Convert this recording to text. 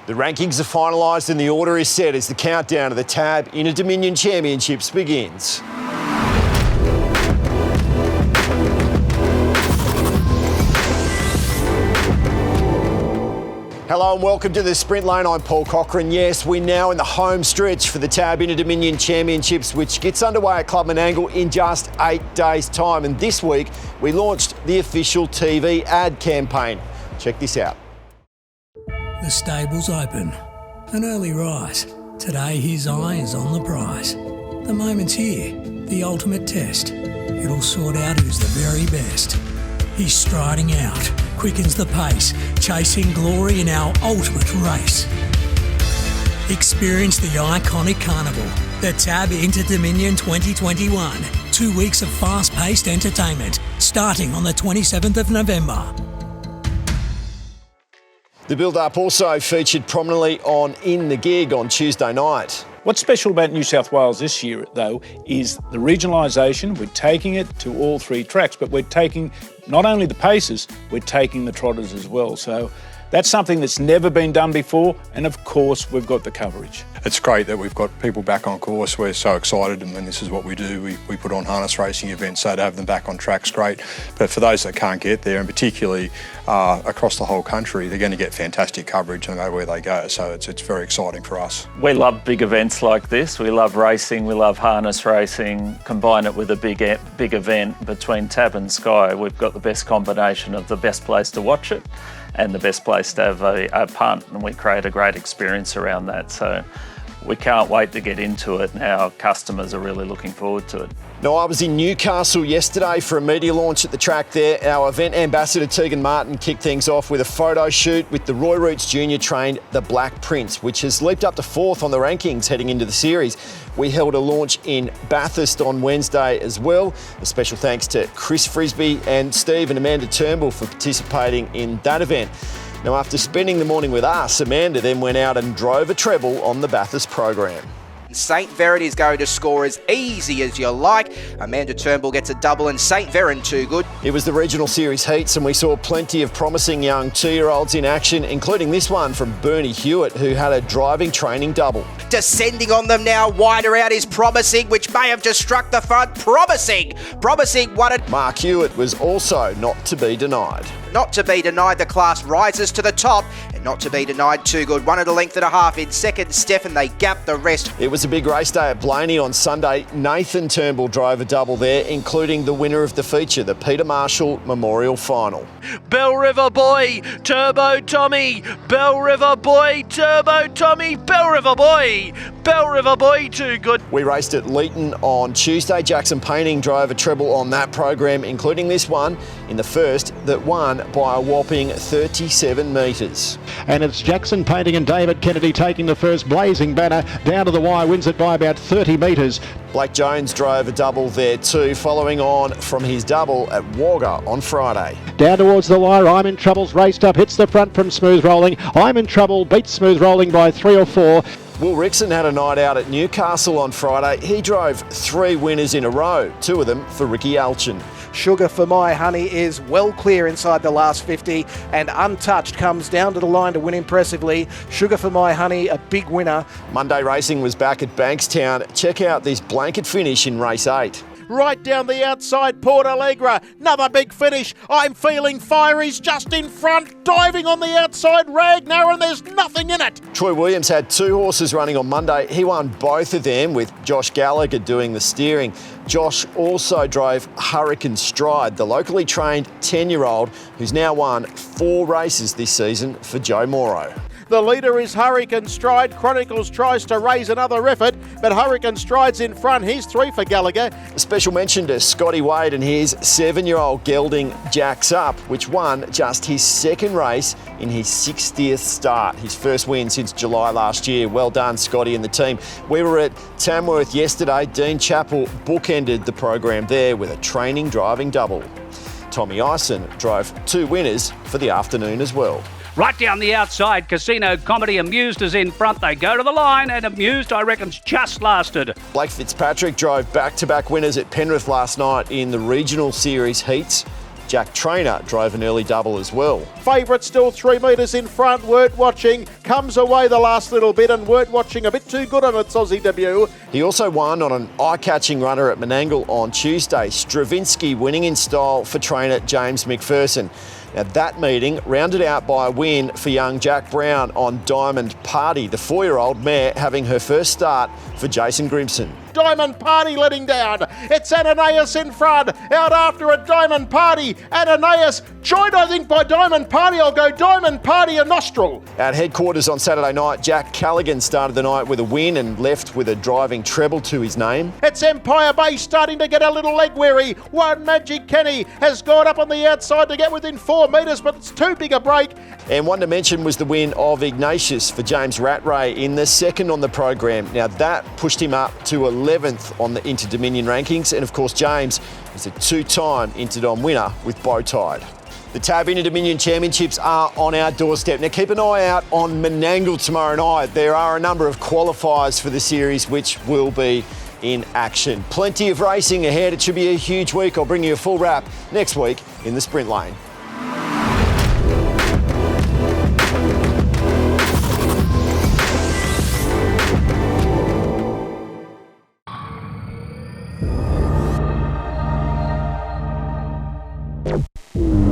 The rankings are finalised and the order is set as the countdown to the TAB Inter-Dominion Championships begins. Hello and welcome to the Sprint Lane. I'm Paul Cochran. Yes, we're now in the home stretch for the TAB Inter-Dominion Championships, which gets underway at Club Menangle in just 8 days' time. And this week, we launched the official TV ad campaign. Check this out. The stable's open. An early rise. Today his eye is on the prize. The moment's here. The ultimate test. It'll sort out who's the very best. He's striding out. Quickens the pace. Chasing glory in our ultimate race. Experience the iconic carnival. The TAB Inter-Dominion 2021. 2 weeks of fast-paced entertainment. Starting on the 27th of November. The build-up also featured prominently on In the Gig on Tuesday night. What's special about New South Wales this year, though, is the regionalisation. We're taking it to all 3 tracks, but we're taking not only the paces, we're taking the trotters as well. So that's something that's never been done before, and of course, we've got the coverage. It's great that we've got people back on course. We're so excited, and this is what we do. We put on harness racing events, so to have them back on track's great. But for those that can't get there, and particularly across the whole country, they're going to get fantastic coverage no matter where they go. So it's very exciting for us. We love big events like this. We love racing. We love harness racing. Combine it with a big event between TAB and Sky. We've got the best combination of the best place to watch it and the best place to have a punt, and we create a great experience around that. So we can't wait to get into it, and our customers are really looking forward to it. Now, I was in Newcastle yesterday for a media launch at the track there. Our event ambassador Tegan Martin kicked things off with a photo shoot with the Roy Roots Junior trained The Black Prince, which has leaped up to 4th on the rankings heading into the series. We held a launch in Bathurst on Wednesday as well. A special thanks to Chris Frisby and Steve and Amanda Turnbull for participating in that event. Now, after spending the morning with us, Amanda then went out and drove a treble on the Bathurst program. St Verren is going to score as easy as you like. Amanda Turnbull gets a double and St Verren too good. It was the regional series heats and we saw plenty of promising young 2-year-olds in action, including this one from Bernie Hewitt, who had a driving training double. Descending on them now, wider out is Promising, which may have just struck the front. Promising won it. Mark Hewitt was also not to be denied. Not to be denied, the class rises to the top, and not to be denied Too Good. 1 1/2 in second, Stefan, they gap the rest. It was a big race day at Blaney on Sunday. Nathan Turnbull drove a double there, including the winner of the feature, the Peter Marshall Memorial Final. Bell River Boy, Turbo Tommy, Bell River Boy, Turbo Tommy, Bell River Boy, Bell River Boy, Too Good. We raced at Leeton on Tuesday. Jackson Painting drove a treble on that program, including this one in the first that won by a whopping 37 metres. And it's Jackson Painting and David Kennedy taking the first blazing banner down to the wire, wins it by about 30 metres. Blake Jones drove a double there too, following on from his double at Wagga on Friday. Down towards the wire, I'm in Trouble's raced up, hits the front from Smooth Rolling. I'm in Trouble beats Smooth Rolling by 3 or 4. Will Rickson had a night out at Newcastle on Friday. He drove 3 winners in a row, 2 of them for Ricky Alchin. Sugar for My Honey is well clear inside the last 50, and Untouched comes down to the line to win impressively. Sugar for My Honey, a big winner. Monday racing was back at Bankstown. Check out this blanket finish in race 8. Right down the outside, Port Allegra. Another big finish. I'm Feeling Fiery's just in front, diving on the outside, Ragnar, and there's nothing in it. Troy Williams had 2 horses running on Monday. He won both of them with Josh Gallagher doing the steering. Josh also drove Hurricane Stride, the locally trained 10-year-old who's now won 4 races this season for Joe Morrow. The leader is Hurricane Stride. Chronicles tries to raise another effort, but Hurricane Stride's in front. He's 3 for Gallagher. A special mention to Scotty Wade and his 7-year-old gelding Jacks Up, which won just his 2nd race in his 60th start. His first win since July last year. Well done, Scotty and the team. We were at Tamworth yesterday. Dean Chappell bookended the program there with a training driving double. Tommy ISON drove 2 winners for the afternoon as well. Right down the outside, Casino Comedy. Amused is in front. They go to the line, and Amused, I reckon's just lasted. Blake Fitzpatrick drove back-to-back winners at Penrith last night in the regional series heats. Jack Trainor drove an early double as well. Favourite still 3 metres in front. Word Watching comes away the last little bit, and Word Watching a bit too good on its Aussie debut. He also won on an eye-catching runner at Menangle on Tuesday. Stravinsky winning in style for trainer James McPherson. Now that meeting rounded out by a win for young Jack Brown on Diamond Party, the 4-year-old mare having her first start for Jason Grimson. Diamond Party letting down. It's Ananias in front. Out after a Diamond Party. Ananias joined, I think, by Diamond Party. I'll go Diamond Party and Nostril. At headquarters on Saturday night, Jack Callaghan started the night with a win and left with a driving treble to his name. It's Empire Bay starting to get a little leg weary. One Magic Kenny has gone up on the outside to get within 4 metres, but it's too big a break. And one to mention was the win of Ignatius for James Rattray in the second on the program. Now that pushed him up to 11th on the Inter-Dominion rankings, and of course James is a 2-time Interdom winner with Bowtide. The TAB Inter-Dominion Championships are on our doorstep. Now keep an eye out on Menangle tomorrow night. There are a number of qualifiers for the series which will be in action. Plenty of racing ahead. It should be a huge week. I'll bring you a full wrap next week in the Sprint Lane. Mm-hmm.